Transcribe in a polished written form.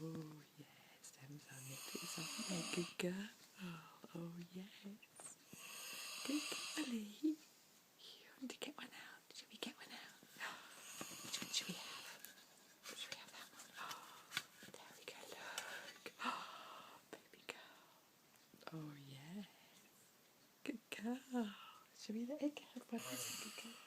Oh yes, them are nippies, aren't they? Good girl. Oh yes. Good girlie. You want to get one out? Should we get one out? Which one should we have? Should we have that one? Oh, there we go, look. Oh, baby girl. Oh yes. Good girl. Should we let it go? What is it? Good girl.